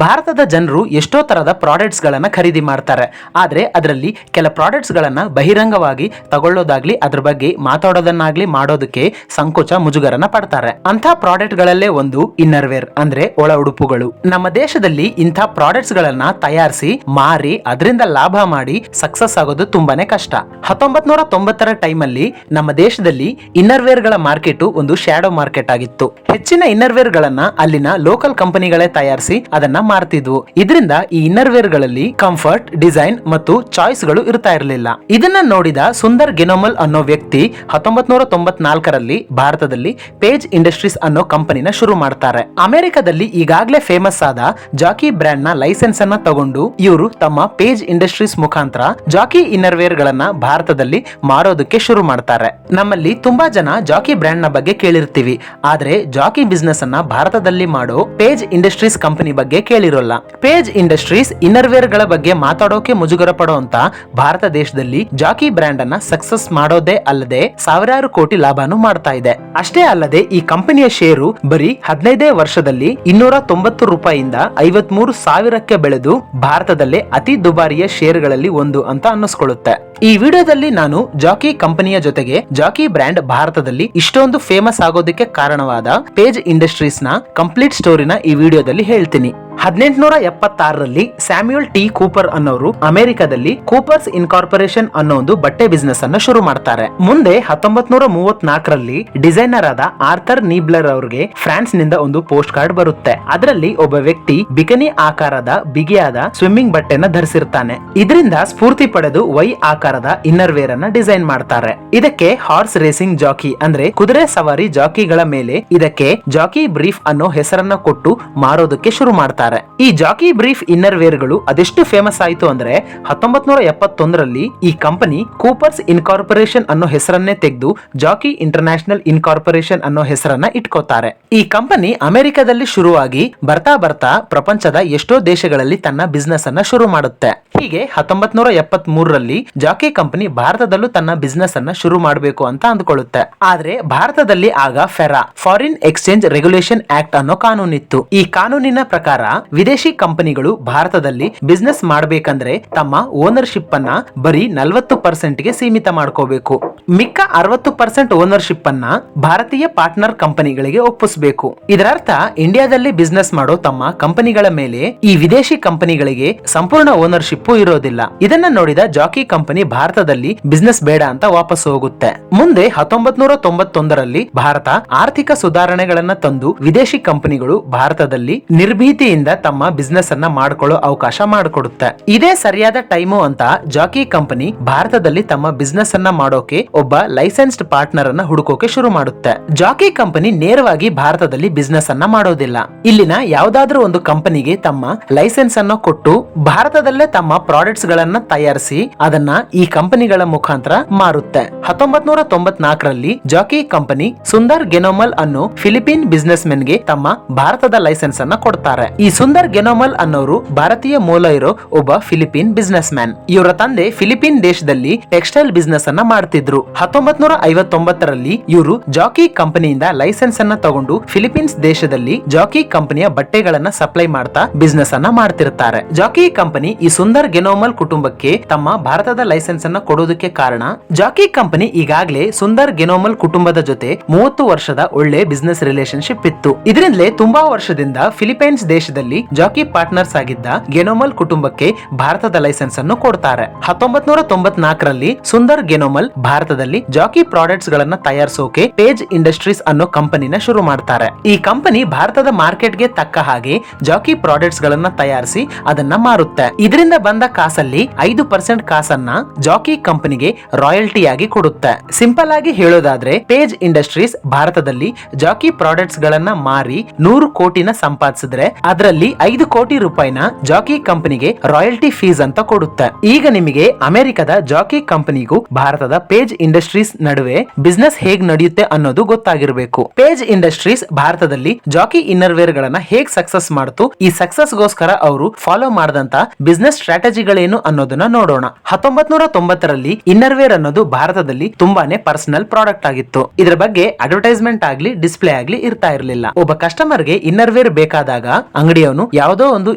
ಭಾರತದ ಜನರು ಎಷ್ಟೋ ತರದ ಪ್ರಾಡಕ್ಟ್ಸ್ ಗಳನ್ನ ಖರೀದಿ ಮಾಡ್ತಾರೆ. ಆದ್ರೆ ಅದರಲ್ಲಿ ಕೆಲ ಪ್ರಾಡಕ್ಟ್ಸ್ ಗಳನ್ನ ಬಹಿರಂಗವಾಗಿ ತಗೊಳ್ಳೋದಾಗ್ಲಿ ಅದ್ರ ಬಗ್ಗೆ ಮಾತಾಡೋದನ್ನಾಗ್ಲಿ ಮಾಡೋದಕ್ಕೆ ಸಂಕೋಚ ಮುಜುಗರನ ಪಡ್ತಾರೆ. ಅಂತ ಪ್ರಾಡಕ್ಟ್ ಗಳಲ್ಲೇ ಒಂದು ಇನ್ನರ್ ವೇರ್ ಅಂದ್ರೆ ಒಳ ಉಡುಪುಗಳು. ನಮ್ಮ ದೇಶದಲ್ಲಿ ಇಂಥ ಪ್ರಾಡಕ್ಟ್ಸ್ ಗಳನ್ನ ತಯಾರಿಸಿ ಮಾರಿ ಅದರಿಂದ ಲಾಭ ಮಾಡಿ ಸಕ್ಸಸ್ ಆಗೋದು ತುಂಬಾನೇ ಕಷ್ಟ. 1990ರ ಟೈಮ್ ಅಲ್ಲಿ ನಮ್ಮ ದೇಶದಲ್ಲಿ ಇನ್ನರ್ ವೇರ್ ಗಳ ಮಾರ್ಕೆಟ್ ಒಂದು ಶ್ಯಾಡೋ ಮಾರ್ಕೆಟ್ ಆಗಿತ್ತು. ಹೆಚ್ಚಿನ ಇನ್ನರ್ ವೇರ್ ಗಳನ್ನ ಅಲ್ಲಿನ ಲೋಕಲ್ ಕಂಪನಿಗಳೇ ತಯಾರಿಸಿ ಅದನ್ನ ಮಾರ್ತಿದ್ವು. ಇದರಿಂದ ಈ ಇನ್ನರ್ ವೇರ್ ಗಳಲ್ಲಿ ಕಂಫರ್ಟ್, ಡಿಸೈನ್ ಮತ್ತು ಚಾಯ್ಸ್ ಗಳು ಇರ್ತಾ ಇರಲಿಲ್ಲ. ಇದನ್ನ ನೋಡಿದ ಸುಂದರ್ ಗೆನೋಮಲ್ ಅನ್ನೋ ವ್ಯಕ್ತಿ 1994ರಲ್ಲಿ ಭಾರತದಲ್ಲಿ ಪೇಜ್ ಇಂಡಸ್ಟ್ರೀಸ್ ಅನ್ನೋ ಕಂಪನಿನ ಶುರು ಮಾಡ್ತಾರೆ. ಅಮೆರಿಕದಲ್ಲಿ ಈಗಾಗಲೇ ಫೇಮಸ್ ಆದ ಜಾಕಿ ಬ್ರ್ಯಾಂಡ್ ನ ಲೈಸೆನ್ಸ್ ಅನ್ನ ತಗೊಂಡು ಇವರು ತಮ್ಮ ಪೇಜ್ ಇಂಡಸ್ಟ್ರೀಸ್ ಮುಖಾಂತರ ಜಾಕಿ ಇನ್ನರ್ ವೇರ್ ಗಳನ್ನ ಭಾರತದಲ್ಲಿ ಮಾರೋದಕ್ಕೆ ಶುರು ಮಾಡ್ತಾರೆ. ನಮ್ಮಲ್ಲಿ ತುಂಬಾ ಜನ ಜಾಕಿ ಬ್ರ್ಯಾಂಡ್ ನ ಬಗ್ಗೆ ಕೇಳಿರ್ತೀವಿ, ಆದ್ರೆ ಜಾಕಿ ಬಿಸ್ನೆಸ್ ಅನ್ನ ಭಾರತದಲ್ಲಿ ಮಾಡೋ ಪೇಜ್ ಇಂಡಸ್ಟ್ರೀಸ್ ಕಂಪನಿ ಬಗ್ಗೆ ಕೇಳಿರೋಲ್ಲ. ಪೇಜ್ ಇಂಡಸ್ಟ್ರೀಸ್ ಇನ್ನರ್ ವೇರ್ ಗಳ ಬಗ್ಗೆ ಮಾತಾಡೋಕೆ ಮುಜುಗರ ಪಡುವಂತ ಭಾರತ ದೇಶದಲ್ಲಿ ಜಾಕಿ ಬ್ರ್ಯಾಂಡ್ ಅನ್ನ ಸಕ್ಸಸ್ ಮಾಡೋದೇ ಅಲ್ಲದೆ ಸಾವಿರಾರು ಕೋಟಿ ಲಾಭನೂ ಮಾಡ್ತಾ ಇದೆ. ಅಷ್ಟೇ ಅಲ್ಲದೆ ಈ ಕಂಪನಿಯ ಷೇರು ಬರೀ 15 ವರ್ಷದಲ್ಲಿ 290 ರೂಪಾಯಿಯಿಂದ 53,000ಕ್ಕೆ ಬೆಳೆದು ಭಾರತದಲ್ಲೇ ಅತಿ ದುಬಾರಿಯ ಷೇರುಗಳಲ್ಲಿ ಒಂದು ಅಂತ ಅನ್ನಿಸ್ಕೊಳ್ಳುತ್ತೆ. ಈ ವಿಡಿಯೋದಲ್ಲಿ ನಾನು ಜಾಕಿ ಕಂಪನಿಯ ಜೊತೆಗೆ ಜಾಕಿ ಬ್ರ್ಯಾಂಡ್ ಭಾರತದಲ್ಲಿ ಇಷ್ಟೊಂದು ಫೇಮಸ್ ಆಗೋದಕ್ಕೆ ಕಾರಣವಾದ ಪೇಜ್ ಇಂಡಸ್ಟ್ರೀಸ್ ನ ಕಂಪ್ಲೀಟ್ ಸ್ಟೋರಿನ ಈ ವಿಡಿಯೋದಲ್ಲಿ ಹೇಳ್ತೀನಿ. 1876ರಲ್ಲಿ ಸ್ಯಾಮ್ಯುಯಲ್ ಟಿ ಕೂಪರ್ ಅನ್ನೋರು ಅಮೆರಿಕದಲ್ಲಿ ಕೂಪರ್ಸ್ ಇನ್ಕಾರ್ಪೊರೇಷನ್ ಅನ್ನೋ ಒಂದು ಬಟ್ಟೆ ಬಿಸ್ನೆಸ್ ಅನ್ನ ಶುರು ಮಾಡ್ತಾರೆ. ಮುಂದೆ 1934ರಲ್ಲಿ ಡಿಸೈನರ್ ಆದ ಆರ್ಥರ್ ನೀಬ್ಲರ್ ಅವರಿಗೆ ಫ್ರಾನ್ಸ್ ನಿಂದ ಒಂದು ಪೋಸ್ಟ್ ಕಾರ್ಡ್ ಬರುತ್ತೆ. ಅದರಲ್ಲಿ ಒಬ್ಬ ವ್ಯಕ್ತಿ ಬಿಕನಿ ಆಕಾರದ ಬಿಗಿಯಾದ ಸ್ವಿಮ್ಮಿಂಗ್ ಬಟ್ಟೆನ ಧರಿಸಿರ್ತಾನೆ. ಇದರಿಂದ ಸ್ಫೂರ್ತಿ ಪಡೆದು ವೈ ಆಕಾರದ ಇನ್ನರ್ ವೇರ್ ಅನ್ನ ಡಿಸೈನ್ ಮಾಡ್ತಾರೆ. ಇದಕ್ಕೆ ಹಾರ್ಸ್ ರೇಸಿಂಗ್ ಜಾಕಿ ಅಂದ್ರೆ ಕುದುರೆ ಸವಾರಿ ಜಾಕಿಗಳ ಮೇಲೆ ಇದಕ್ಕೆ ಜಾಕಿ ಬ್ರೀಫ್ ಅನ್ನೋ ಹೆಸರನ್ನ ಕೊಟ್ಟು ಮಾರೋದಕ್ಕೆ ಶುರು ಮಾಡ್ತಾರೆ. ಈ ಜಾಕಿ ಬ್ರೀಫ್ ಇನ್ನರ್ ವೇರ್ ಗಳು ಅದೆಷ್ಟು ಫೇಮಸ್ ಆಯಿತು ಅಂದ್ರೆ 1971ರಲ್ಲಿ ಈ ಕಂಪನಿ ಕೂಪರ್ಸ್ ಇನ್ಕಾರ್ಪೊರೇಷನ್ ಅನ್ನೋ ಹೆಸರನ್ನೇ ತೆಗೆದು ಜಾಕಿ ಇಂಟರ್ನ್ಯಾಷನಲ್ ಇನ್ಕಾರ್ಪೊರೇಷನ್ ಅನ್ನೋ ಹೆಸರನ್ನ ಇಟ್ಕೋತಾರೆ. ಈ ಕಂಪನಿ ಅಮೆರಿಕದಲ್ಲಿ ಶುರುವಾಗಿ ಬರ್ತಾ ಬರ್ತಾ ಪ್ರಪಂಚದ ಎಷ್ಟೋ ದೇಶಗಳಲ್ಲಿ ತನ್ನ ಬಿಸ್ನೆಸ್ ಅನ್ನ ಶುರು ಮಾಡುತ್ತೆ. ಹೀಗೆ 1973ರಲ್ಲಿ ಜಾಕಿ ಕಂಪನಿ ಭಾರತದಲ್ಲೂ ತನ್ನ ಬಿಸ್ನೆಸ್ ಅನ್ನ ಶುರು ಮಾಡಬೇಕು ಅಂತ ಅಂದ್ಕೊಳ್ಳುತ್ತೆ. ಆದ್ರೆ ಭಾರತದಲ್ಲಿ ಆಗ FERA foreign exchange regulation act ಅನ್ನೋ ಕಾನೂನಿತ್ತು. ಈ ಕಾನೂನಿನ ಪ್ರಕಾರ ವಿದೇಶಿ ಕಂಪನಿಗಳು ಭಾರತದಲ್ಲಿ ಬಿಸ್ನೆಸ್ ಮಾಡಬೇಕಂದ್ರೆ ತಮ್ಮ ಓನರ್ಶಿಪ್ ಅನ್ನ ಬರೀ 40%ಗೆ ಸೀಮಿತ ಮಾಡ್ಕೋಬೇಕು. ಮಿಕ್ಕ 60% ಓನರ್ಶಿಪ್ ಅನ್ನ ಭಾರತೀಯ ಪಾರ್ಟ್ನರ್ ಕಂಪನಿಗಳಿಗೆ ಒಪ್ಪಿಸಬೇಕು. ಇದರರ್ಥ ಇಂಡಿಯಾದಲ್ಲಿ ಬಿಸ್ನೆಸ್ ಮಾಡೋ ತಮ್ಮ ಕಂಪನಿಗಳ ಮೇಲೆ ಈ ವಿದೇಶಿ ಕಂಪನಿಗಳಿಗೆ ಸಂಪೂರ್ಣ ಓನರ್ಶಿಪ್ ಇರೋದಿಲ್ಲ. ಇದನ್ನ ನೋಡಿದ ಜಾಕಿ ಕಂಪನಿ ಭಾರತದಲ್ಲಿ ಬಿಸ್ನೆಸ್ ಬೇಡ ಅಂತ ವಾಪಸ್ ಹೋಗುತ್ತೆ. ಮುಂದೆ 1991ರಲ್ಲಿ ಭಾರತ ಆರ್ಥಿಕ ಸುಧಾರಣೆಗಳನ್ನ ತಂದು ವಿದೇಶಿ ಕಂಪನಿಗಳು ಭಾರತದಲ್ಲಿ ನಿರ್ಭೀತಿಯಿಂದ ತಮ್ಮ ಬಿಸ್ನೆಸ್ ಅನ್ನ ಮಾಡ್ಕೊಳ್ಳೋ ಅವಕಾಶ ಮಾಡಿಕೊಡುತ್ತೆ. ಇದೇ ಸರಿಯಾದ ಟೈಮು ಅಂತ ಜಾಕಿ ಕಂಪನಿ ಭಾರತದಲ್ಲಿ ತಮ್ಮ ಬಿಸ್ನೆಸ್ ಅನ್ನ ಮಾಡೋಕೆ ಒಬ್ಬ ಲೈಸೆನ್ಸ್ಡ್ ಪಾರ್ಟ್ನರ್ ಅನ್ನ ಹುಡುಕೋಕೆ ಶುರು ಮಾಡುತ್ತೆ. ಜಾಕಿ ಕಂಪನಿ ನೇರವಾಗಿ ಭಾರತದಲ್ಲಿ ಬಿಸ್ನೆಸ್ ಅನ್ನ ಮಾಡೋದಿಲ್ಲ. ಇಲ್ಲಿನ ಯಾವ್ದಾದ್ರೂ ಒಂದು ಕಂಪನಿಗೆ ತಮ್ಮ ಲೈಸೆನ್ಸ್ ಅನ್ನು ಕೊಟ್ಟು ಭಾರತದಲ್ಲೇ ತಮ್ಮ ಪ್ರಾಡಕ್ಟ್ಸ್ ಗಳನ್ನ ತಯಾರಿಸಿ ಅದನ್ನ ಈ ಕಂಪನಿಗಳ ಮುಖಾಂತರ ಮಾರುತ್ತೆ. 1994ರಲ್ಲಿ ಜಾಕಿ ಕಂಪನಿ ಸುಂದರ್ ಗೆನೋಮಲ್ ಅನ್ನೋ ಫಿಲಿಪೀನ್ ಬಿಸ್ನೆಸ್ ಮೆನ್ ಗೆ ತಮ್ಮ ಭಾರತದ ಲೈಸೆನ್ಸ್ ಅನ್ನ ಕೊಡ್ತಾರೆ. ಈ ಸುಂದರ್ ಗೆನೋಮಲ್ ಅನ್ನೋರು ಭಾರತೀಯ ಮೂಲ ಇರೋ ಒಬ್ಬ ಫಿಲಿಪೀನ್ ಬಿಸ್ನೆಸ್ ಮ್ಯಾನ್. ಇವರ ತಂದೆ ಫಿಲಿಪೀನ್ ದೇಶದಲ್ಲಿ ಟೆಕ್ಸ್ಟೈಲ್ ಬಿಸ್ನೆಸ್ ಅನ್ನ ಮಾಡ್ತಿದ್ರು. 1959ರಲ್ಲಿ ಇವರು ಜಾಕಿ ಕಂಪನಿಯಿಂದ ಲೈಸೆನ್ಸ್ ಅನ್ನ ತಗೊಂಡು ಫಿಲಿಪೀನ್ಸ್ ದೇಶದಲ್ಲಿ ಜಾಕಿ ಕಂಪನಿಯ ಬಟ್ಟೆಗಳನ್ನ ಸಪ್ಲೈ ಮಾಡ್ತಾ ಬಿಸ್ನೆಸ್ ಅನ್ನ ಮಾಡ್ತಿರ್ತಾರೆ. ಜಾಕಿ ಕಂಪನಿ ಈ ಸುಂದರ್ ಗೆನೋಮಲ್ ಕುಟುಂಬಕ್ಕೆ ತಮ್ಮ ಭಾರತದ ಲೈಸೆನ್ಸ್ ಅನ್ನ ಕೊಡೋದಕ್ಕೆ ಕಾರಣ ಜಾಕಿ ಕಂಪನಿ ಈಗಾಗಲೇ ಸುಂದರ್ ಗೆನೋಮಲ್ ಕುಟುಂಬದ ಜೊತೆ 30 ವರ್ಷದ ಒಳ್ಳೆ ಬಿಸ್ನೆಸ್ ರಿಲೇಶನ್ಶಿಪ್ ಇತ್ತು. ಇದರಿಂದಲೇ ತುಂಬಾ ವರ್ಷದಿಂದ ಫಿಲಿಪೈನ್ಸ್ ದೇಶದಲ್ಲಿ ಜಾಕಿ ಪಾರ್ಟ್ನರ್ಸ್ ಆಗಿದ್ದ ಗೆನೋಮಲ್ ಕುಟುಂಬಕ್ಕೆ ಭಾರತದ ಲೈಸೆನ್ಸ್ ಅನ್ನು ಕೊಡ್ತಾರೆ. 1994ರಲ್ಲಿ ಸುಂದರ್ ಗೆನೋಮಲ್ ಭಾರತದಲ್ಲಿ ಜಾಕಿ ಪ್ರಾಡಕ್ಟ್ಸ್ ಗಳನ್ನ ತಯಾರಿಸೋಕೆ ಪೇಜ್ ಇಂಡಸ್ಟ್ರೀಸ್ ಅನ್ನೋ ಕಂಪನಿನ ಶುರು ಮಾಡ್ತಾರೆ. ಈ ಕಂಪನಿ ಭಾರತದ ಮಾರ್ಕೆಟ್ ಗೆ ತಕ್ಕ ಹಾಗೆ ಜಾಕಿ ಪ್ರಾಡಕ್ಟ್ಸ್ ಗಳನ್ನ ತಯಾರಿಸಿ ಅದನ್ನ ಮಾರುತ್ತೆ. ಇದರಿಂದ ಬಂದ ಕಾಸಲ್ಲಿ 5% ಕಾಸನ್ನ ಜಾಕಿ ಕಂಪನಿಗೆ ರಾಯಲ್ಟಿ ಆಗಿ ಕೊಡುತ್ತೆ. ಸಿಂಪಲ್ ಆಗಿ ಹೇಳೋದಾದ್ರೆ ಪೇಜ್ ಇಂಡಸ್ಟ್ರೀಸ್ ಭಾರತದಲ್ಲಿ ಜಾಕಿ ಪ್ರಾಡಕ್ಟ್ಸ್ ಗಳನ್ನ ಮಾರಿ 100 ಕೋಟಿನ ಸಂಪಾದಿಸಿದ್ರೆ ಅದರಲ್ಲಿ 5 ಕೋಟಿ ರೂಪಾಯಿನ ಜಾಕಿ ಕಂಪನಿಗೆ ರಾಯಲ್ಟಿ ಫೀಸ್ ಅಂತ ಕೊಡುತ್ತೆ. ಈಗ ನಿಮಗೆ ಅಮೆರಿಕದ ಜಾಕಿ ಕಂಪನಿಗೂ ಭಾರತದ ಪೇಜ್ ಇಂಡಸ್ಟ್ರೀಸ್ ನಡುವೆ ಬಿಸ್ನೆಸ್ ಹೇಗ್ ನಡೆಯುತ್ತೆ ಅನ್ನೋದು ಗೊತ್ತಾಗಿರ್ಬೇಕು. ಪೇಜ್ ಇಂಡಸ್ಟ್ರೀಸ್ ಭಾರತದಲ್ಲಿ ಜಾಕಿ ಇನ್ನರ್ ವೇರ್ ಗಳನ್ನ ಹೇಗ್ ಸಕ್ಸಸ್ ಮಾಡ್ತು, ಈ ಸಕ್ಸಸ್ ಗೋಸ್ಕರ ಅವರು ಫಾಲೋ ಮಾಡಿದಂತ ಬಿಸ್ನೆಸ್ ಸ್ಟ್ರಾಟಜಿಗಳೇನು ಅನ್ನೋದನ್ನ ನೋಡೋಣ. 1990ರಲ್ಲಿ ಇನ್ನರ್ ವೇರ್ ಅನ್ನೋದು ಭಾರತದಲ್ಲಿ ತುಂಬಾನೇ ಪರ್ಸನಲ್ ಪ್ರಾಡಕ್ಟ್ ಆಗಿತ್ತು. ಇದರ ಬಗ್ಗೆ ಅಡ್ವರ್ಟೈಸ್ಮೆಂಟ್ ಆಗ್ಲಿ ಡಿಸ್ಪ್ಲೇ ಆಗ್ಲಿ ಇರ್ತಾ ಇರಲಿಲ್ಲ. ಒಬ್ಬ ಕಸ್ಟಮರ್ ಗೆ ಇನ್ನರ್ ವೇರ್ ಬೇಕಾದಾಗ ಅಂಗಡಿ ಅಂಗಡಿಯವನು ಯಾವುದೋ ಒಂದು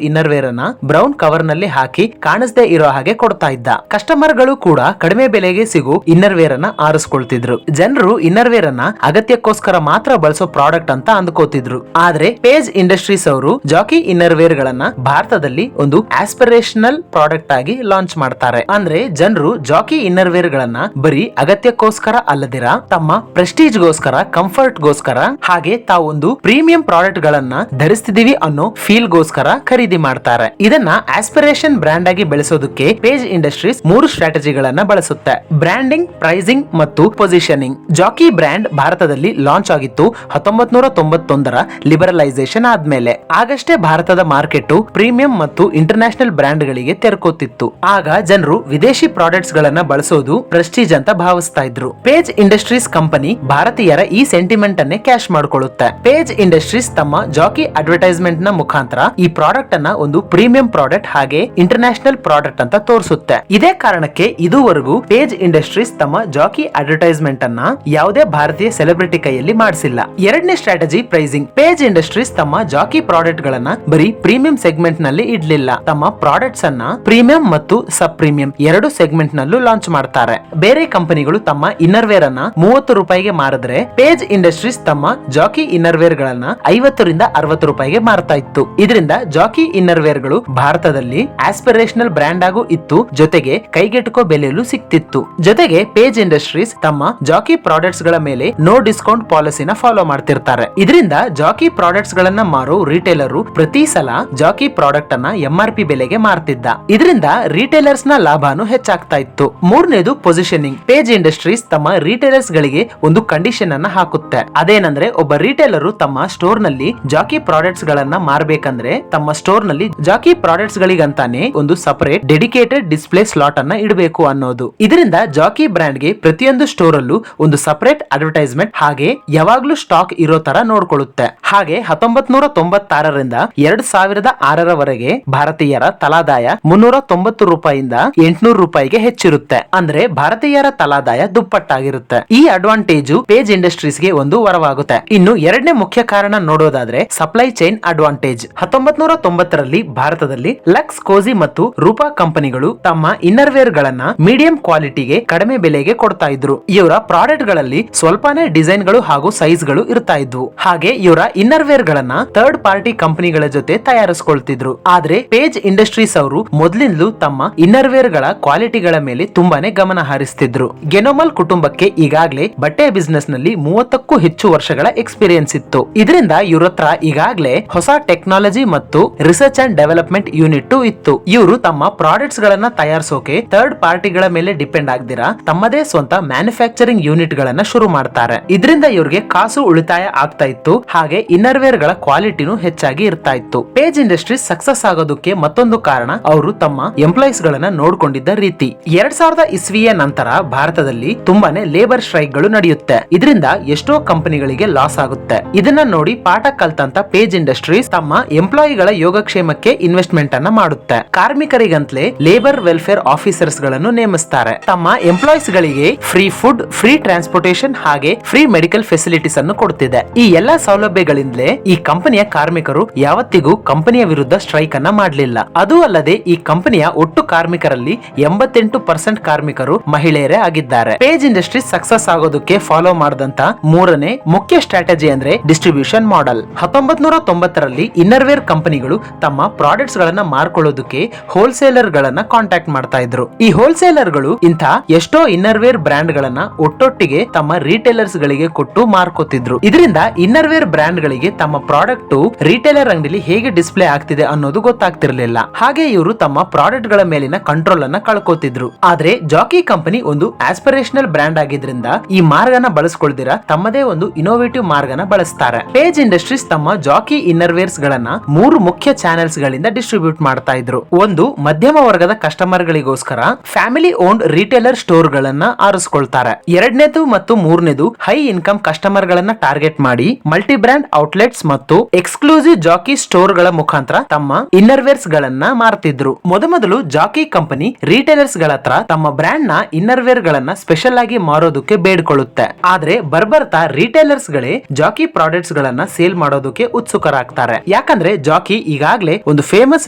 ಇನ್ನರ್ ವೇರ್ ಅನ್ನ ಬ್ರೌನ್ ಕವರ್ ನಲ್ಲಿ ಹಾಕಿ ಕಾಣಿಸದೆ ಇರೋ ಹಾಗೆ ಕೊಡ್ತಾ ಇದ್ದ. ಕಸ್ಟಮರ್ ಗಳು ಕೂಡ ಕಡಿಮೆ ಬೆಲೆಗೆ ಸಿಗು ಇನ್ನರ್ ವೇರ್ ಅನ್ನ ಆರಿಸ್ಕೊಳ್ತಿದ್ರು. ಜನರು ಇನ್ನರ್ ವೇರ್ ಅನ್ನ ಅಗತ್ಯಕ್ಕೋಸ್ಕರ ಮಾತ್ರ ಬಳಸೋ ಪ್ರಾಡಕ್ಟ್ ಅಂತ ಅಂದ್ಕೋತಿದ್ರು. ಆದ್ರೆ ಪೇಜ್ ಇಂಡಸ್ಟ್ರೀಸ್ ಅವರು ಜಾಕಿ ಇನ್ನರ್ ವೇರ್ ಗಳನ್ನ ಭಾರತದಲ್ಲಿ ಒಂದು ಆಸ್ಪಿರೇಷನಲ್ ಪ್ರಾಡಕ್ಟ್ ಆಗಿ ಲಾಂಚ್ ಮಾಡ್ತಾರೆ. ಅಂದ್ರೆ ಜನರು ಜಾಕಿ ಇನ್ನರ್ ವೇರ್ ಗಳನ್ನ ಬರೀ ಅಗತ್ಯಕ್ಕೋಸ್ಕರ ಅಲ್ಲದಿರ ತಮ್ಮ ಪ್ರೆಸ್ಟೀಜ್ ಗೋಸ್ಕರ, ಕಂಫರ್ಟ್ ಗೋಸ್ಕರ, ಹಾಗೆ ತಾವೊಂದು ಪ್ರೀಮಿಯಂ ಪ್ರಾಡಕ್ಟ್ ಗಳನ್ನ ಧರಿಸ್ತಿದೀವಿ ಅನ್ನೋ ಫೀಲ್ ಗೋಸ್ಕರ ಖರೀದಿ ಮಾಡ್ತಾರೆ. ಇದನ್ನ ಆಸ್ಪಿರೇಷನ್ ಬ್ರ್ಯಾಂಡ್ ಆಗಿ ಬೆಳೆಸೋದಕ್ಕೆ ಪೇಜ್ ಇಂಡಸ್ಟ್ರೀಸ್ 3 ಸ್ಟ್ರಾಟಜಿಗಳನ್ನ ಬಳಸುತ್ತೆ: ಬ್ರ್ಯಾಂಡಿಂಗ್, ಪ್ರೈಸಿಂಗ್ ಮತ್ತು ಪೊಸಿಷನಿಂಗ್. ಜಾಕಿ ಬ್ರ್ಯಾಂಡ್ ಭಾರತದಲ್ಲಿ ಲಾಂಚ್ ಆಗಿತ್ತು 1991ರ ಲಿಬರಲೈಸೇಷನ್ ಆದ್ಮೇಲೆ. ಆಗಷ್ಟೇ ಭಾರತದ ಮಾರ್ಕೆಟ್ ಪ್ರೀಮಿಯಂ ಮತ್ತು ಇಂಟರ್ನ್ಯಾಷನಲ್ ಬ್ರ್ಯಾಂಡ್ ಗಳಿಗೆ ತೆರಕೋತಿತ್ತು. ಆಗ ಜನರು ವಿದೇಶಿ ಪ್ರಾಡಕ್ಟ್ಸ್ ಗಳನ್ನ ಬಳಸೋದು ಪ್ರೆಸ್ಟೀಜ್ ಅಂತ ಭಾವಿಸ್ತಾ ಇದ್ರು. ಪೇಜ್ ಇಂಡಸ್ಟ್ರೀಸ್ ಕಂಪನಿ ಭಾರತೀಯರ ಈ ಸೆಂಟಿಮೆಂಟ್ ಅನ್ನೇ ಕ್ಯಾಶ್ ಮಾಡ್ಕೊಳ್ಳುತ್ತೆ. ಪೇಜ್ ಇಂಡಸ್ಟ್ರೀಸ್ ತಮ್ಮ ಜಾಕಿ ಅಡ್ವರ್ಟೈಸ್ಮೆಂಟ್ ನ ಮುಖಾಂತರ ಈ ಪ್ರಾಡಕ್ಟ್ ಅನ್ನ ಒಂದು ಪ್ರೀಮಿಯಂ ಪ್ರಾಡಕ್ಟ್ ಹಾಗೆ ಇಂಟರ್ನ್ಯಾಷನಲ್ ಪ್ರಾಡಕ್ಟ್ ಅಂತ ತೋರಿಸುತ್ತೆ. ಇದೇ ಕಾರಣಕ್ಕೆ ಇದುವರೆಗೂ ಪೇಜ್ ಇಂಡಸ್ಟ್ರೀಸ್ ತಮ್ಮ ಜಾಕಿ ಅಡ್ವರ್ಟೈಸ್ಮೆಂಟ್ ಅನ್ನ ಯಾವುದೇ ಭಾರತೀಯ ಸೆಲೆಬ್ರಿಟಿ ಕೈಯಲ್ಲಿ ಮಾಡಿಸಿಲ್ಲ. ಎರಡನೇ ಸ್ಟ್ರಾಟಜಿ ಪ್ರೈಸಿಂಗ್. ಪೇಜ್ ಇಂಡಸ್ಟ್ರೀಸ್ ತಮ್ಮ ಜಾಕಿ ಪ್ರಾಡಕ್ಟ್ ಗಳನ್ನ ಬರೀ ಪ್ರೀಮಿಯಂ ಸೆಗ್ಮೆಂಟ್ ನಲ್ಲಿ ಇಡ್ಲಿಲ್ಲ. ತಮ್ಮ ಪ್ರಾಡಕ್ಟ್ಸ್ ಅನ್ನ ಪ್ರೀಮಿಯಂ ಮತ್ತು ಸಬ್ ಪ್ರೀಮಿಯಂ 2 ಸೆಗ್ಮೆಂಟ್ ನಲ್ಲೂ ಲಾಂಚ್ ಮಾಡ್ತಾರೆ. ಬೇರೆ ಕಂಪನಿಗಳು ತಮ್ಮ ಇನ್ನರ್ ವೇರ್ ಅನ್ನ 30 ರೂಪಾಯಿಗೆ ಮಾರಿದ್ರೆ ಪೇಜ್ ಇಂಡಸ್ಟ್ರೀಸ್ ತಮ್ಮ ಜಾಕಿ ಇನ್ನರ್ ವೇರ್ ಗಳನ್ನ 50 ರಿಂದ 60 ರೂಪಾಯಿಗೆ ಮಾರ್ತಾ ಇತ್ತು. ಇದರಿಂದ ಜಾಕಿ ಇನ್ನರ್ ವೇರ್ ಗಳು ಭಾರತದಲ್ಲಿ ಆಸ್ಪಿರೇಷನಲ್ ಬ್ರ್ಯಾಂಡ್ ಆಗು ಇತ್ತು, ಜೊತೆಗೆ ಕೈಗೆಟುಕೋ ಬೆಲೆಯಲ್ಲೂ ಸಿಕ್ತಿತ್ತು. ಜೊತೆಗೆ ಪೇಜ್ ಇಂಡಸ್ಟ್ರೀಸ್ ತಮ್ಮ ಜಾಕಿ ಪ್ರಾಡಕ್ಟ್ಸ್ ಗಳ ಮೇಲೆ ನೋ ಡಿಸ್ಕೌಂಟ್ ಪಾಲಿಸಿನ ಫಾಲೋ ಮಾಡ್ತಿರ್ತಾರೆ. ಇದರಿಂದ ಜಾಕಿ ಪ್ರಾಡಕ್ಟ್ಸ್ ಗಳನ್ನ ಮಾರೋ ರಿಟೇಲರ್ ಪ್ರತಿ ಸಲ ಜಾಕಿ ಪ್ರಾಡಕ್ಟ್ ಅನ್ನ MRP ಬೆಲೆಗೆ ಮಾರ್ತಿದ್ದ. ಇದರಿಂದ ರಿಟೇಲರ್ಸ್ ನ ಲಾಭನೂ ಹೆಚ್ಚಾಗ್ತಾ ಇತ್ತು. ಮೂರನೇದು ಪೊಸಿಷನಿಂಗ್. ಪೇಜ್ ಇಂಡಸ್ಟ್ರೀಸ್ ತಮ್ಮ ರಿಟೇಲರ್ಸ್ ಗಳಿಗೆ ಒಂದು ಕಂಡೀಷನ್ ಅನ್ನ ಹಾಕುತ್ತೆ. ಅದೇನಂದ್ರೆ ಒಬ್ಬ ರಿಟೇಲರ್ ತಮ್ಮ ಸ್ಟೋರ್ ನಲ್ಲಿ ಜಾಕಿ ಪ್ರಾಡಕ್ಟ್ಸ್ ಗಳನ್ನ ಮಾರಬೇಕಂದ್ರೆ ತಮ್ಮ ಸ್ಟೋರ್ ನಲ್ಲಿ ಜಾಕಿ ಪ್ರಾಡಕ್ಟ್ಸ್ ಗಳಿಗಂತಾನೆ ಒಂದು ಸಪರೇಟ್ ಡೆಡಿಕೇಟೆಡ್ ಡಿಸ್ಪ್ಲೇ ಸ್ಲಾಟ್ ಅನ್ನ ಇಡಬೇಕು ಅನ್ನೋದು. ಇದರಿಂದ ಜಾಕಿ ಬ್ರ್ಯಾಂಡ್ ಗೆ ಪ್ರತಿಯೊಂದು ಸ್ಟೋರ್ ಅಲ್ಲೂ ಒಂದು ಸಪರೇಟ್ ಅಡ್ವರ್ಟೈಸ್ಮೆಂಟ್ ಹಾಗೆ ಯಾವಾಗ್ಲೂ ಸ್ಟಾಕ್ ಇರೋ ತರ ನೋಡ್ಕೊಳ್ಳುತ್ತೆ. ಹಾಗೆ 1996ರಿಂದ 2006ರವರೆಗೆ ಭಾರತೀಯರ ತಲಾದಾಯ 390 ರೂಪಾಯಿಂದ 800 ರೂಪಾಯಿಗೆ ಹೆಚ್ಚಿರುತ್ತೆ. ಅಂದ್ರೆ ಭಾರತೀಯರ ತಲಾದಾಯ ದುಪ್ಪಟ್ಟಾಗಿರುತ್ತೆ. ಈ ಅಡ್ವಾಂಟೇಜ್ ಪೇಜ್ ಇಂಡಸ್ಟ್ರೀಸ್ ಗೆ ಒಂದು ವರವಾಗುತ್ತೆ. ಇನ್ನು ಎರಡನೇ ಮುಖ್ಯ ಕಾರಣ ನೋಡೋದಾದ್ರೆ ಸಪ್ಲೈ ಚೈನ್ ಅಡ್ವಾಂಟೇಜ್. 1990ರಲ್ಲಿ ಭಾರತದಲ್ಲಿ ಲಕ್ಸ್, ಕೋಜಿ ಮತ್ತು ರೂಪಾ ಕಂಪನಿಗಳು ತಮ್ಮ ಇನ್ನರ್ ವೇರ್ ಗಳನ್ನ ಮೀಡಿಯಂ ಕ್ವಾಲಿಟಿಗೆ ಕಡಿಮೆ ಬೆಲೆಗೆ ಕೊಡ್ತಾ ಇದ್ರು. ಇವರ ಪ್ರಾಡಕ್ಟ್ ಗಳಲ್ಲಿ ಸ್ವಲ್ಪನೇ ಡಿಸೈನ್ ಗಳು ಹಾಗೂ ಸೈಜ್ ಗಳು ಇರ್ತಾ ಇದ್ವು. ಹಾಗೆ ಇವರ ಇನ್ನರ್ ವೇರ್ ಗಳನ್ನ ಥರ್ಡ್ ಪಾರ್ಟಿ ಕಂಪನಿಗಳ ಜೊತೆ ತಯಾರಿಸಿಕೊಳ್ತಿದ್ರು. ಆದ್ರೆ ಪೇಜ್ ಇಂಡಸ್ಟ್ರೀಸ್ ಅವರು ಮೊದಲಿಂದಲೂ ತಮ್ಮ ಇನ್ನರ್ ವೇರ್ ಗಳ ಕ್ವಾಲಿಟಿಗಳ ಮೇಲೆ ತುಂಬಾನೇ ಗಮನ ಹರಿಸ್ತಿದ್ರು. ಗೆನೋಮಲ್ ಕುಟುಂಬಕ್ಕೆ ಈಗಾಗಲೇ ಬಟ್ಟೆ ಬಿಸಿನೆಸ್ ನಲ್ಲಿ 30ಕ್ಕೂ ಹೆಚ್ಚು ವರ್ಷಗಳ ಎಕ್ಸ್ಪೀರಿಯನ್ಸ್ ಇತ್ತು. ಇದರಿಂದ ಇವ್ರ ಹತ್ರ ಈಗಾಗಲೇ ಹೊಸ ಟೆಕ್ನಾಲಜಿ ಮತ್ತು ರಿಸರ್ಚ್ ಅಂಡ್ ಡೆವಲಪ್ಮೆಂಟ್ ಯೂನಿಟ್ ಇತ್ತು. ಇವರು ತಮ್ಮ ಪ್ರಾಡಕ್ಟ್ಸ್ ಗಳನ್ನ ತಯಾರಿಸೋಕೆ ಥರ್ಡ್ ಪಾರ್ಟಿಗಳ ಮೇಲೆ ಡಿಪೆಂಡ್ ಆಗದಿರಾ ತಮ್ಮದೇ ಸ್ವಂತ ಮ್ಯಾನುಫ್ಯಾಕ್ಚರಿಂಗ್ ಯೂನಿಟ್ ಗಳನ್ನ ಶುರು ಮಾಡ್ತಾರೆ. ಇದರಿಂದ ಇವ್ರಿಗೆ ಕಾಸು ಉಳಿತಾಯ ಆಗ್ತಾ ಇತ್ತು, ಹಾಗೆ ಇನ್ನರ್ ವೇರ್ ಗಳ ಕ್ವಾಲಿಟಿನೂ ಹೆಚ್ಚಾಗಿ ಇರ್ತಾ ಇತ್ತು. ಪೇಜ್ ಇಂಡಸ್ಟ್ರೀಸ್ ಸಕ್ಸಸ್ ಆಗೋದಕ್ಕೆ ಮತ್ತೊಂದು ಕಾರಣ ಅವರು ತಮ್ಮ ಎಂಪ್ಲಾಯೀಸ್ ಗಳನ್ನ ನೋಡ್ಕೊಂಡಿದ್ದ ರೀತಿ. 2000 ಇಸ್ವಿಯ ನಂತರ ಭಾರತದಲ್ಲಿ ತುಂಬಾನೇ ಲೇಬರ್ ಸ್ಟ್ರೈಕ್ ಗಳು ನಡೆಯುತ್ತೆ. ಇದರಿಂದ ಎಷ್ಟೋ ಕಂಪನಿಗಳಿಗೆ ಲಾಸ್ ಆಗುತ್ತೆ. ಇದನ್ನ ನೋಡಿ ಪಾಠ ಕಲ್ತಂತ ಪೇಜ್ ಇಂಡಸ್ಟ್ರೀಸ್ ತಮ್ಮ ಎಂಪ್ಲಾಯಿಗಳ ಯೋಗಕ್ಷೇಮಕ್ಕೆ ಇನ್ವೆಸ್ಟ್ಮೆಂಟ್ ಅನ್ನ ಮಾಡುತ್ತೆ. ಕಾರ್ಮಿಕರಿಗಂತಲೇ ಲೇಬರ್ ವೆಲ್ಫೇರ್ ಆಫೀಸರ್ಸ್ ಗಳನ್ನು ನೇಮಿಸ್ತಾರೆ. ತಮ್ಮ ಎಂಪ್ಲಾಯೀಸ್ ಗಳಿಗೆ ಫ್ರೀ ಫುಡ್, ಫ್ರೀ ಟ್ರಾನ್ಸ್ಪೋರ್ಟೇಷನ್ ಹಾಗೆ ಫ್ರೀ ಮೆಡಿಕಲ್ ಫೆಸಿಲಿಟೀಸ್ ಅನ್ನು ಕೊಡ್ತಿದೆ. ಈ ಎಲ್ಲಾ ಸೌಲಭ್ಯಗಳಿಂದಲೇ ಈ ಕಂಪನಿಯ ಕಾರ್ಮಿಕರು ಯಾವತ್ತಿಗೂ ಕಂಪನಿಯ ವಿರುದ್ಧ ಸ್ಟ್ರೈಕ್ ಅನ್ನ ಮಾಡಲಿಲ್ಲ. ಅದು ಅಲ್ಲದೆ ಈ ಕಂಪನಿಯ ಒಟ್ಟು ಕಾರ್ಮಿಕರಲ್ಲಿ 88% ಕಾರ್ಮಿಕರು ಮಹಿಳೆಯರೇ ಆಗಿದ್ದಾರೆ. ಪೇಜ್ ಇಂಡಸ್ಟ್ರೀಸ್ ಸಕ್ಸಸ್ ಆಗೋದಕ್ಕೆ ಫಾಲೋ ಮಾಡಿದಂತ ಮೂರನೇ ಮುಖ್ಯ ಸ್ಟ್ರಾಟಜಿ ಅಂದ್ರೆ ಡಿಸ್ಟ್ರಿಬ್ಯೂಷನ್ ಮಾಡೆಲ್. 1990ರಲ್ಲಿ ಇನ್ನರ್ ವೇರ್ ಕಂಪನಿಗಳು ತಮ್ಮ ಪ್ರಾಡಕ್ಟ್ಸ್ ಗಳನ್ನ ಮಾರ್ಕೊಳ್ಳೋದಕ್ಕೆ ಹೋಲ್ಸೇಲರ್ ಗಳನ್ನ ಕಾಂಟ್ಯಾಕ್ಟ್ ಮಾಡ್ತಾ ಇದ್ರು. ಈ ಹೋಲ್ಸೇಲರ್ ಗಳು ಇಂಥ ಎಷ್ಟೋ ಇನ್ನರ್ ವೇರ್ ಬ್ರ್ಯಾಂಡ್ ಗಳನ್ನ ಒಟ್ಟೊಟ್ಟಿಗೆ ತಮ್ಮ ರಿಟೇಲರ್ಸ್ ಗಳಿಗೆ ಕೊಟ್ಟು ಮಾರ್ಕೋತಿದ್ರು. ಇದರಿಂದ ಇನ್ನರ್ ವೇರ್ ಬ್ರ್ಯಾಂಡ್ ಗಳಿಗೆ ತಮ್ಮ ಪ್ರಾಡಕ್ಟ್ ರಿಟೇಲರ್ ಅಂಗಡಿಲಿ ಹೇಗೆ ಡಿಸ್ಪ್ಲೇ ಆಗ್ತಿದೆ ಅನ್ನೋದು ಗೊತ್ತಾಗ್ತಿರ್ಲಿಲ್ಲ. ಹಾಗೆ ಇವರು ತಮ್ಮ ಪ್ರಾಡಕ್ಟ್ ಗಳ ಮೇಲಿನ ಕಂಟ್ರೋಲ್ ಅನ್ನ ಕಳ್ಕೋತಿದ್ರು. ಆದ್ರೆ ಜಾಕಿ ಕಂಪನಿ ಒಂದು ಆಸ್ಪಿರೇಷನಲ್ ಬ್ರ್ಯಾಂಡ್ ಆಗಿದ್ರಿಂದ ಈ ಮಾರ್ಗನ ಬಳಸ್ಕೊಳ್ದಿರ ತಮ್ಮದೇ ಒಂದು ಇನೋವೇಟಿವ್ ಮಾರ್ಗನ ಬಳಸ್ತಾರೆ. ಪೇಜ್ ಇಂಡಸ್ಟ್ರೀಸ್ ತಮ್ಮ ಜಾಕಿ ಇನ್ನರ್ ವೇರ್ಸ್ ಗಳನ್ನ 3 ಮುಖ್ಯ ಚಾನೆಲ್ಸ್ ಗಳಿಂದ ಡಿಸ್ಟ್ರಿಬ್ಯೂಟ್ ಮಾಡ್ತಾ ಇದ್ರು. ಒಂದು ಮಧ್ಯಮ ವರ್ಗದ ಕಸ್ಟಮರ್ ಗಳಿಗೋಸ್ಕರ ಫ್ಯಾಮಿಲಿ ಓನ್ಡ್ ರಿಟೇಲರ್ ಸ್ಟೋರ್ ಗಳನ್ನ ಆರಿಸ್ಕೊಳ್ತಾರೆ. ಎರಡನೇದು ಮತ್ತು ಮೂರನೇದು ಹೈ ಇನ್ಕಮ್ ಕಸ್ಟಮರ್ ಗಳನ್ನ ಟಾರ್ಗೆಟ್ ಮಾಡಿ ಮಲ್ಟಿ ಬ್ರ್ಯಾಂಡ್ ಔಟ್ಲೆಟ್ಸ್ ಮತ್ತು ಎಕ್ಸ್ಕ್ಲೂಸಿವ್ ಜಾಕಿ ಸ್ಟೋರ್ ಗಳ ಮುಖಾಂತರ ತಮ್ಮ ಇನ್ನರ್ ವೇರ್ಸ್ ಗಳನ್ನ ಮಾರ್ತಿದ್ರು. ಮೊದಲು ಜಾಕಿ ಕಂಪನಿ ರಿಟೇಲರ್ಸ್ ಗಳ ಹತ್ರ ತಮ್ಮ ಬ್ರ್ಯಾಂಡ್ ನ ಇನ್ನರ್ ವೇರ್ ಗಳನ್ನ ಸ್ಪೆಷಲ್ ಆಗಿ ಮಾರೋದಕ್ಕೆ ಬೇಡ್ಕೊಳ್ಳುತ್ತೆ. ಆದ್ರೆ ಬರ್ಬರ್ತಾ ರಿಟೇಲರ್ಸ್ ಗಳೇ ಜಾಕಿ ಪ್ರಾಡಕ್ಟ್ಸ್ ಗಳನ್ನ ಸೇಲ್ ಮಾಡೋದಕ್ಕೆ ಉತ್ಸುಕರಾಗ್ತಾರೆ. ಯಾಕಂದ್ರೆ ಯಾಕಂದ್ರೆ ಜಾಕಿ ಈಗಾಗ್ಲೇ ಒಂದು ಫೇಮಸ್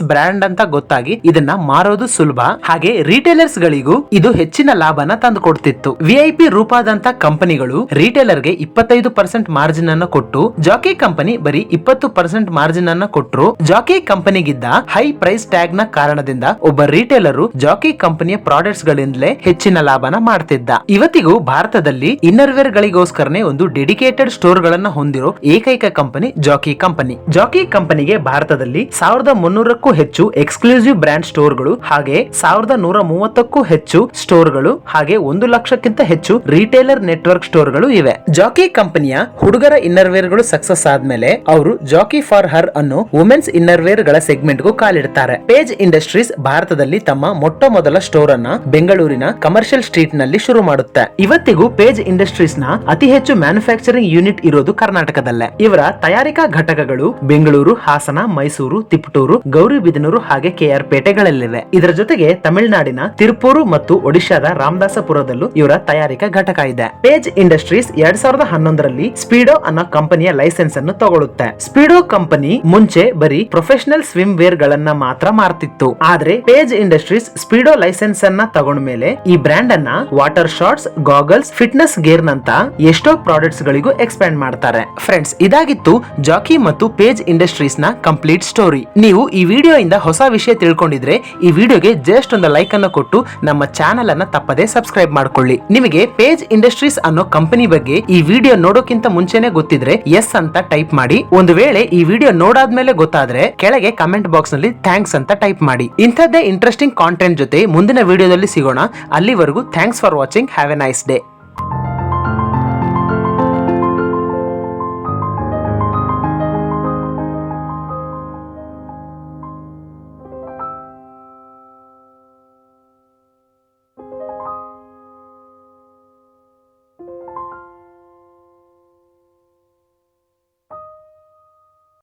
ಬ್ರ್ಯಾಂಡ್ ಅಂತ ಗೊತ್ತಾಗಿ ಇದನ್ನ ಮಾರೋದು ಸುಲಭ, ಹಾಗೆ ರಿಟೇಲರ್ಸ್ ಗಳಿಗೂ ಇದು ಹೆಚ್ಚಿನ ಲಾಭನ ತಂದು ಕೊಡ್ತಿತ್ತು. VIP ರೂಪಾದಂತ ಕಂಪನಿಗಳು ರಿಟೇಲರ್ ಗೆ 25% ಮಾರ್ಜಿನ್ ಅನ್ನು ಕೊಟ್ಟು ಜಾಕಿ ಕಂಪನಿ ಬರೀ 20% ಮಾರ್ಜಿನ್ ಅನ್ನ ಕೊಟ್ಟರು. ಜಾಕಿ ಕಂಪನಿಗಿದ್ದ ಹೈ ಪ್ರೈಸ್ ಟ್ಯಾಗ್ ನ ಕಾರಣದಿಂದ ಒಬ್ಬ ರಿಟೇಲರ್ ಜಾಕಿ ಕಂಪನಿಯ ಪ್ರಾಡಕ್ಟ್ಸ್ ಗಳಿಂದಲೇ ಹೆಚ್ಚಿನ ಲಾಭನ ಮಾಡ್ತಿದ್ದ. ಇವತ್ತಿಗೂ ಭಾರತದಲ್ಲಿ ಇನ್ನರ್ ವೇರ್ ಗಳಿಗೋಸ್ಕರನೇ ಒಂದು ಡೆಡಿಕೇಟೆಡ್ ಸ್ಟೋರ್ ಗಳನ್ನ ಹೊಂದಿರೋ ಏಕೈಕ ಕಂಪನಿ ಜಾಕಿ ಕಂಪನಿ. ಜಾಕಿ ಕಂಪನಿಗೆ ಭಾರತದಲ್ಲಿ 1300ಕ್ಕೂ ಹೆಚ್ಚು ಎಕ್ಸ್ಕ್ಲೂಸಿವ್ ಬ್ರಾಂಡ್ ಸ್ಟೋರ್ ಗಳು, ಹಾಗೆ 1130ಕ್ಕೂ ಹೆಚ್ಚು ಸ್ಟೋರ್ ಗಳು, ಹಾಗೆ 1 ಲಕ್ಷಕ್ಕಿಂತ ಹೆಚ್ಚು ರಿಟೇಲರ್ ನೆಟ್ವರ್ಕ್ ಸ್ಟೋರ್ ಗಳು ಇವೆ. ಜಾಕಿ ಕಂಪನಿಯ ಹುಡುಗರ ಇನ್ನರ್ ವೇರ್ ಗಳು ಸಕ್ಸಸ್ ಆದ್ಮೇಲೆ ಅವರು ಜಾಕಿ ಫಾರ್ ಹರ್ ಅನ್ನು ವುಮೆನ್ಸ್ ಇನ್ನರ್ ವೇರ್ ಗಳ ಸೆಗ್ಮೆಂಟ್ ಗೂ ಕಾಲಿಡ್ತಾರೆ. ಪೇಜ್ ಇಂಡಸ್ಟ್ರೀಸ್ ಭಾರತದಲ್ಲಿ ತಮ್ಮ ಮೊಟ್ಟ ಮೊದಲ ಸ್ಟೋರ್ ಅನ್ನ ಬೆಂಗಳೂರಿನ ಕಮರ್ಷಿಯಲ್ ಸ್ಟ್ರೀಟ್ ನಲ್ಲಿ ಶುರು ಮಾಡುತ್ತೆ. ಇವತ್ತಿಗೂ ಪೇಜ್ ಇಂಡಸ್ಟ್ರೀಸ್ ನ ಅತಿ ಹೆಚ್ಚು ಮ್ಯಾನುಫ್ಯಾಕ್ಚರಿಂಗ್ ಯೂನಿಟ್ ಇರೋದು ಕರ್ನಾಟಕದಲ್ಲೇ. ಇವರ ತಯಾರಿಕಾ ಘಟಕಗಳು ಬೆಂಗಳೂರು, ಹಾಸನ, ಮೈಸೂರು, ತಿಪಟೂರು, ಗೌರಿಬಿದನೂರು ಹಾಗೆ KR ಪೇಟೆಗಳಲ್ಲಿವೆ. ಇದರ ಜೊತೆಗೆ ತಮಿಳುನಾಡಿನ ತಿರುಪೂರು ಮತ್ತು ಒಡಿಶಾದ ರಾಮದಾಸಪುರದಲ್ಲೂ ಇವರ ತಯಾರಿಕಾ ಘಟಕ ಇದೆ. ಪೇಜ್ ಇಂಡಸ್ಟ್ರೀಸ್ 2011ರಲ್ಲಿ ಸ್ಪೀಡೋ ಅನ್ನೋ ಕಂಪನಿಯ ಲೈಸೆನ್ಸ್ ಅನ್ನು ತಗೊಳುತ್ತೆ. ಸ್ಪೀಡೋ ಕಂಪನಿ ಮುಂಚೆ ಬರೀ ಪ್ರೊಫೆಷನಲ್ ಸ್ವಿಮ್ ವೇರ್ ಗಳನ್ನ ಮಾತ್ರ ಮಾರ್ತಿತ್ತು. ಆದ್ರೆ ಪೇಜ್ ಇಂಡಸ್ಟ್ರೀಸ್ ಸ್ಪೀಡೋ ಲೈಸೆನ್ಸ್ ಅನ್ನ ತಗೊಂಡ ಮೇಲೆ ಈ ಬ್ರ್ಯಾಂಡ್ ಅನ್ನ water shorts, goggles, fitness gear ನಂತ ಎಷ್ಟೋ ಪ್ರಾಡಕ್ಟ್ಸ್ ಗಳಿಗೂ ಎಕ್ಸ್ಪ್ಯಾಂಡ್ ಮಾಡ್ತಾರೆ. ಫ್ರೆಂಡ್ಸ್, ಇದಾಗಿತ್ತು ಜಾಕಿ ಮತ್ತು ಪೇಜ್ ಇಂಡಸ್ಟ್ರೀಸ್ ನ ಕಂಪ್ಲೀಟ್ ಸ್ಟೋರಿ. ನೀವು ಈ ವಿಡಿಯೋ ಇಂದ ಹೊಸ ವಿಷಯ ತಿಳ್ಕೊಂಡಿದ್ರೆ ಈ ವಿಡಿಯೋಗೆ ಜಸ್ಟ್ ಒಂದು ಲೈಕ್ ಅನ್ನು ಕೊಟ್ಟು ನಮ್ಮ ಚಾನೆಲ್ ಅನ್ನ ತಪ್ಪದೆ ಸಬ್ಸ್ಕ್ರೈಬ್ ಮಾಡ್ಕೊಳ್ಳಿ. ನಿಮಗೆ ಪೇಜ್ ಇಂಡಸ್ಟ್ರೀಸ್ ಅನ್ನೋ ಕಂಪನಿ ಬಗ್ಗೆ ಈ ವಿಡಿಯೋ ನೋಡೋಕ್ಕಿಂತ ಮುಂಚೆನೆ ಗೊತ್ತಿದ್ರೆ ಎಸ್ ಅಂತ ಟೈಪ್ ಮಾಡಿ. ಒಂದು ವೇಳೆ ಈ ವಿಡಿಯೋ ನೋಡಾದ್ಮೇಲೆ ಗೊತ್ತಾದ್ರೆ ಕೆಳಗೆ ಕಮೆಂಟ್ ಬಾಕ್ಸ್ ನಲ್ಲಿ ಥ್ಯಾಂಕ್ಸ್ ಅಂತ ಟೈಪ್ ಮಾಡಿ. ಇಂಥದ್ದೇ ಇಂಟ್ರೆಸ್ಟಿಂಗ್ ಕಾಂಟೆಂಟ್ ಜೊತೆ ಮುಂದಿನ ವಿಡಿಯೋದಲ್ಲಿ ಸಿಗೋಣ. ಅಲ್ಲಿವರೆಗೂ thanks for watching. Have A nice day.